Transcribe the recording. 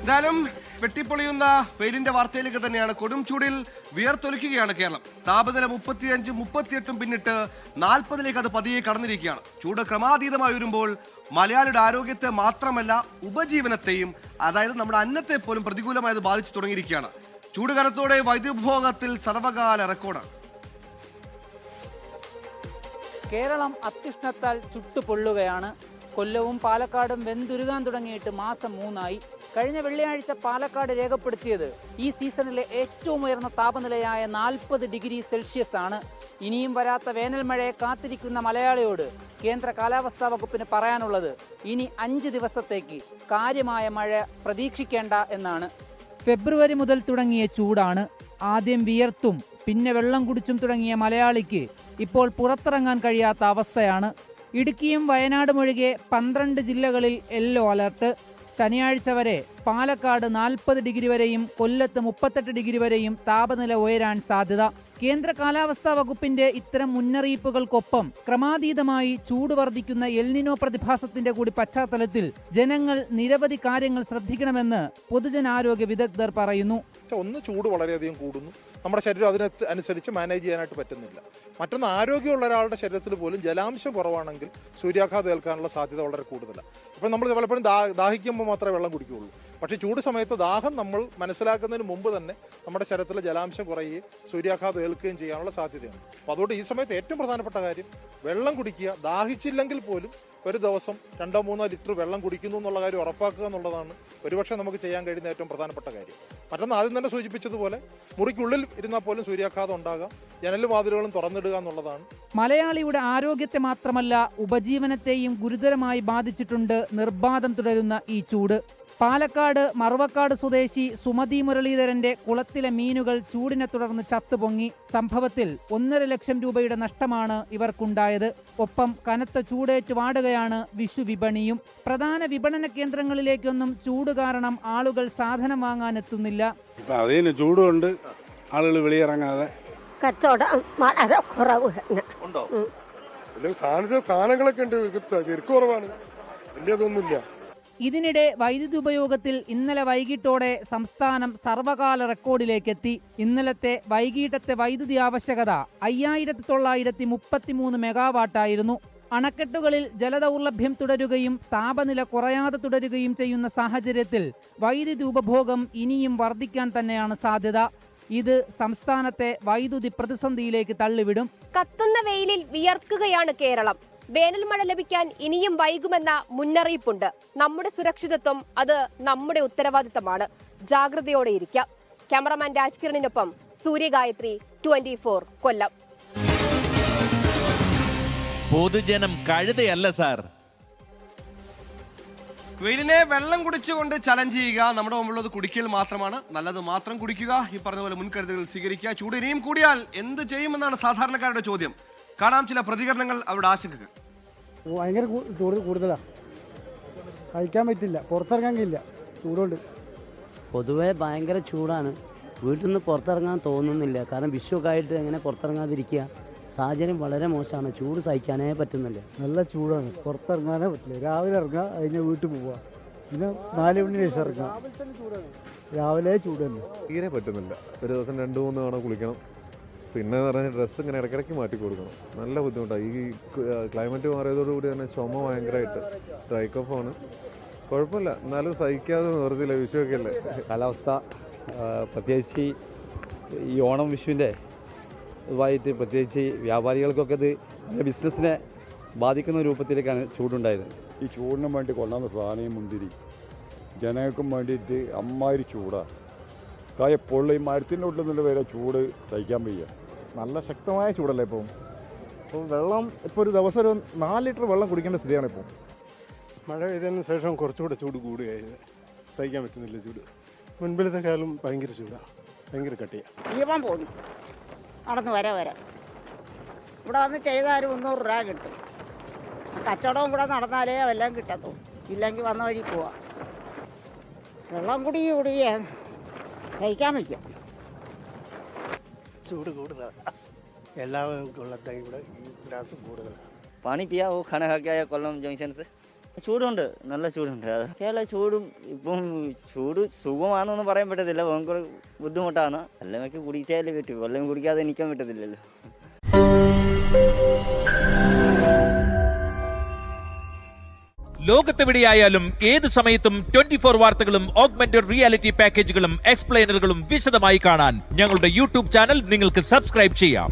എന്തായാലും വെട്ടിപ്പൊളിയുന്ന വെയിലിന്റെ വാർത്തയിലേക്ക് തന്നെയാണ്. കൊടും ചൂടിൽ വിയർത്തൊലിക്കുകയാണ് കേരളം. താപനില 35, 38 പിന്നിട്ട് 40 അത് പതിയെ കടന്നിരിക്കുകയാണ്. ചൂട് ക്രമാതീതമായി വരുമ്പോൾ മലയാളിയുടെ ആരോഗ്യത്തെ മാത്രമല്ല ഉപജീവനത്തെയും, അതായത് നമ്മുടെ അന്നത്തെ പോലും പ്രതികൂലമായത് ബാധിച്ചു തുടങ്ങിയിരിക്കുകയാണ്. ചൂട് കനത്തോടെ വൈദ്യുപഭോഗത്തിൽ സർവകാല റെക്കോർഡാണ്. കേരളം അത്യുഷ്ണത്താൽ ചുട്ടുപൊള്ളുകയാണ്. കൊല്ലവും പാലക്കാടും വെന്തുരുകാൻ തുടങ്ങിയിട്ട് മാസം 3ആയി. കഴിഞ്ഞ വെള്ളിയാഴ്ച പാലക്കാട് രേഖപ്പെടുത്തിയത് ഈ സീസണിലെ ഏറ്റവും ഉയർന്ന താപനിലയായ 40 ഡിഗ്രി സെൽഷ്യസ് ആണ്. ഇനിയും വരാത്ത വേനൽ മഴയെ കാത്തിരിക്കുന്ന മലയാളിയോട് കേന്ദ്ര കാലാവസ്ഥാ വകുപ്പിന് പറയാനുള്ളത് ഇനി 5 ദിവസത്തേക്ക് കാര്യമായ മഴ പ്രതീക്ഷിക്കേണ്ട എന്നാണ്. ഫെബ്രുവരി മുതൽ തുടങ്ങിയ ചൂടാണ്. ആദ്യം വിയർത്തും പിന്നെ വെള്ളം കുടിച്ചും തുടങ്ങിയ മലയാളിക്ക് ഇപ്പോൾ പുറത്തിറങ്ങാൻ കഴിയാത്ത അവസ്ഥയാണ്. ഇടുക്കിയും വയനാടും ഒഴികെ 12 ജില്ലകളിൽ യെല്ലോ അലർട്ട്. ശനിയാഴ്ച വരെ പാലക്കാട് 40 ഡിഗ്രി വരെയും കൊല്ലത്ത് 38 ഡിഗ്രി വരെയും താപനില ഉയരാൻ സാധ്യത. കേന്ദ്ര കാലാവസ്ഥാ വകുപ്പിന്റെ ഇത്തരം മുന്നറിയിപ്പുകൾക്കൊപ്പം ക്രമാതീതമായി ചൂട് വർദ്ധിക്കുന്ന എൽനിനോ പ്രതിഭാസത്തിന്റെ കൂടി പശ്ചാത്തലത്തിൽ ജനങ്ങൾ നിരവധി കാര്യങ്ങൾ ശ്രദ്ധിക്കണമെന്ന് പൊതുജനാരോഗ്യ വിദഗ്ധർ പറയുന്നു. ഒന്ന്, ചൂട് വളരെയധികം കൂടുന്നു. നമ്മുടെ ശരീരം അതിനനുസരിച്ച് മാനേജ് ചെയ്യാനായിട്ട് പറ്റുന്നില്ല. മറ്റൊന്ന്, ആരോഗ്യമുള്ള ഒരാളുടെ ശരീരത്തിൽ പോലും ജലാംശം കുറവാണെങ്കിൽ സൂര്യാഘാതം ഏൽക്കാനുള്ള സാധ്യത വളരെ കൂടുതലാണ്. ഇപ്പം നമ്മൾ പലപ്പോഴും ദാഹിക്കുമ്പോൾ മാത്രമേ വെള്ളം കുടിക്കുകയുള്ളൂ. പക്ഷേ ചൂട് സമയത്ത് ദാഹം നമ്മൾ മനസ്സിലാക്കുന്നതിന് മുമ്പ് തന്നെ നമ്മുടെ ശരീരത്തിലെ ജലാംശം കുറയുകയും സൂര്യാഘാതം ഏൽക്കുകയും ചെയ്യാനുള്ള സാധ്യതയാണ്. അപ്പോൾ അതുകൊണ്ട് ഈ സമയത്ത് ഏറ്റവും പ്രധാനപ്പെട്ട കാര്യം വെള്ളം കുടിക്കുക. ദാഹിച്ചില്ലെങ്കിൽ പോലും ഒരു ദിവസം 2-3 ലിറ്റർ വെള്ളം കുടിക്കുന്നു എന്നുള്ള കാര്യം ഉറപ്പാക്കുക എന്നുള്ളതാണ് ഒരുപക്ഷെ നമുക്ക് ചെയ്യാൻ കഴിയുന്ന ഏറ്റവും പ്രധാനപ്പെട്ട കാര്യം. മറ്റൊന്ന്, ആദ്യം തന്നെ സൂചിപ്പിച്ചതുപോലെ മുറിക്കുള്ളിൽ ഇരുന്നാൽ പോലും സൂര്യാഘാതം ഉണ്ടാകാം. ജനലും വാതിലുകളും തുറന്നിടുക എന്നുള്ളതാണ്. മലയാളിയുടെ ആരോഗ്യത്തെ മാത്രമല്ല ഉപജീവനത്തെയും ഗുരുതരമായി ബാധിച്ചിട്ടുണ്ട് നിർബാധം തുടരുന്ന ഈ ചൂട്. പാലക്കാട് മറുവക്കാട് സ്വദേശി സുമതി മുരളീധരന്റെ കുളത്തിലെ മീനുകൾ ചൂടിനെ തുടർന്ന് ചത്തുപൊങ്ങി. സംഭവത്തിൽ 1.5 ലക്ഷം രൂപയുടെ നഷ്ടമാണ് ഇവർക്കുണ്ടായത്. ഒപ്പം കനത്ത ചൂടേറ്റ് വാടുകയാണ് വിഷു വിപണിയും. പ്രധാന വിപണന കേന്ദ്രങ്ങളിലേക്കൊന്നും ചൂട് കാരണം ആളുകൾ സാധനം വാങ്ങാനെത്തുന്നില്ല. അതിന് ചൂടുകൊണ്ട് ആളുകൾ വെളിയിറങ്ങാതെ കച്ചവടം വളരെ കുറവ്. സാധനങ്ങളൊക്കെ ഉണ്ട്, തിരക്ക് കുറവാണ്, വലിയതൊന്നുമില്ല. ഇതിനിടെ വൈദ്യുതി ഉപയോഗത്തിൽ ഇന്നലെ വൈകിട്ടോടെ സംസ്ഥാനം സർവകാല റെക്കോർഡിലേക്കെത്തി. ഇന്നലത്തെ വൈകിട്ടത്തെ വൈദ്യുതി ആവശ്യകത 5933 മെഗാവാട്ടായിരുന്നു. അണക്കെട്ടുകളിൽ ജലദൗർലഭ്യം തുടരുകയും താപനില കുറയാതെ തുടരുകയും ചെയ്യുന്ന സാഹചര്യത്തിൽ വൈദ്യുതി ഉപഭോഗം ഇനിയും വർദ്ധിക്കാൻ തന്നെയാണ് സാധ്യത. ഇത് സംസ്ഥാനത്തെ വൈദ്യുതി പ്രതിസന്ധിയിലേക്ക് തള്ളിവിടും. കത്തുന്ന വെയിലിൽ വിയർക്കുകയാണ് കേരളം. വേനൽ മഴ ലഭിക്കാൻ ഇനിയും വൈകുമെന്ന മുന്നറിയിപ്പുണ്ട്. നമ്മുടെ സുരക്ഷിതത്വം അത് നമ്മുടെ ഉത്തരവാദിത്തമാണ്. ജാഗ്രതയോടെ ഇരിക്കാം. ക്യാമറമാൻ രാജ്കിരണിനൊപ്പം സൂര്യഗായത്രി, 24 കൊല്ലം. പൊതുജനം കഴുതയല്ല സാർ. വെയിലിനെ വെള്ളം കുടിച്ചുകൊണ്ട് ചലഞ്ച് ചെയ്യുക. നമ്മുടെ മുമ്പുള്ളത് കുടിക്കൽ മാത്രമാണ്. നല്ലത് മാത്രം കുടിക്കുക. ഈ പറഞ്ഞ പോലെ മുൻകരുതലുകൾ സ്വീകരിക്കുക. ചൂട് ഇനിയും കൂടിയാൽ എന്ത് ചെയ്യുമെന്നാണ് സാധാരണക്കാരുടെ ചോദ്യം. കാണാം ചില പ്രതികരണങ്ങൾ, അവരുടെ ആശങ്കകൾ. ഭയങ്കര ചൂട് കൂടുതലാണ്, കഴിക്കാൻ പറ്റില്ല, പുറത്തിറങ്ങാൻ കഴിയില്ല ചൂടുകൊണ്ട്. പൊതുവേ ഭയങ്കര ചൂടാണ്. വീട്ടിൽ നിന്ന് പുറത്തിറങ്ങാൻ തോന്നുന്നില്ല. കാരണം വിഷുവൊക്കെ ആയിട്ട് എങ്ങനെ പുറത്തിറങ്ങാതിരിക്കുക? സാഹചര്യം വളരെ മോശമാണ്. ചൂട് സഹിക്കാനേ പറ്റുന്നില്ല. നല്ല ചൂടാണ്, പുറത്തിറങ്ങാനേ പറ്റില്ല. രാവിലെ ഇറങ്ങുക, അതിന് വീട്ടിൽ പോവുക, പിന്നെ 4 മണിക്ക് ശേഷം ഇറങ്ങാം. രാവിലെ ചൂട് തന്നെ, തീരെ പറ്റുന്നില്ല. ഒരു ദിവസം 2-3 തവണ കുളിക്കണം. പിന്നെ പറഞ്ഞാൽ ഡ്രസ്സ് ഇങ്ങനെ ഇടയ്ക്കിടയ്ക്ക് മാറ്റി കൊടുക്കണം. നല്ല ബുദ്ധിമുട്ടാണ്. ഈ ക്ലൈമറ്റ് മാറിയതോടുകൂടി തന്നെ ചുമ ഭയങ്കരമായിട്ട് ഡ്രൈ കഫാണ്. കുഴപ്പമില്ല, എന്നാലും സഹിക്കാതെ നിർത്തില്ല. വിഷുവൊക്കെ അല്ലേ. കാലാവസ്ഥ പ്രത്യേകിച്ച് ഈ ഓണം വിഷുവിൻ്റെ ഇതുമായിട്ട് പ്രത്യേകിച്ച് വ്യാപാരികൾക്കൊക്കെ ഇത് ബിസിനസ്സിനെ ബാധിക്കുന്ന രൂപത്തിലേക്കാണ് ചൂടുണ്ടായത്. ഈ ചൂടിനും വേണ്ടി കൊണ്ടുവന്ന സാധനം മുന്തിരി ജനങ്ങൾക്കും വേണ്ടിയിട്ട് അമ്മാതിരി ചൂടാണ്. കായപ്പൊള്ളി മരത്തിൻ്റെ ഉള്ളിൽ നിന്ന് വരെ ചൂട് സഹിക്കാൻ വയ്യ. നല്ല ശക്തമായ ചൂടല്ലേ ഇപ്പോൾ. അപ്പോൾ വെള്ളം ഇപ്പോൾ ഒരു ദിവസം ഒരു 4 ലിറ്റർ വെള്ളം കുടിക്കേണ്ട സ്ഥിതിയാണ് ഇപ്പോൾ. മഴ പെയ്തതിന് ശേഷം കുറച്ചുകൂടെ ചൂട് കൂടുകയായി. സഹിക്കാൻ പറ്റുന്നില്ല ചൂട്. മുൻപിലത്തെ കാലം ഭയങ്കര ചൂടാണ്, ഭയങ്കര കട്ടിയാണ്. ജീവൻ പോകുന്നു നടന്ന് വരെ ഇവിടെ വന്ന് ചെയ്താൽ 300 രൂപ കിട്ടും. കച്ചവടവും കൂടെ നടന്നാലേ എല്ലാം കിട്ടത്തുള്ളൂ. ഇല്ലെങ്കിൽ വന്ന വഴി പോവാം. വെള്ളം കുടിക്കുക കഴിക്കാൻ വയ്ക്കും. ചൂട് കൂടുതലാണ്, എല്ലാവരും കൊല്ലത്തേക്കും കൂടെ ഈ പ്രാവശ്യം കൂടുതലാണ്. पानी पिया वो खाना खा के आया कोल्लम जंक्शन से, ചൂടുണ്ട്, നല്ല ചൂടുണ്ട്. കേരള ചൂടും ഇപ്പം ചൂട് സുഖമാണെന്നൊന്നും പറയാൻ പറ്റത്തില്ല, ഭയങ്കര ബുദ്ധിമുട്ടാണ്. വെള്ളമൊക്കെ കുടിച്ചാലേ പറ്റൂ, വെള്ളം കുടിക്കാതെ നിൽക്കാൻ പറ്റത്തില്ലല്ലോ. ലോകത്തെവിടെയായാലും ഏത് സമയത്തും 24 വാർത്തകളും ഓഗ്മെന്റഡ് റിയാലിറ്റി പാക്കേജുകളും എക്സ്പ്ലെയിനറുകളും വിശദമായി കാണാൻ ഞങ്ങളുടെ യൂട്യൂബ് ചാനൽ നിങ്ങൾക്ക് സബ്സ്ക്രൈബ് ചെയ്യാം.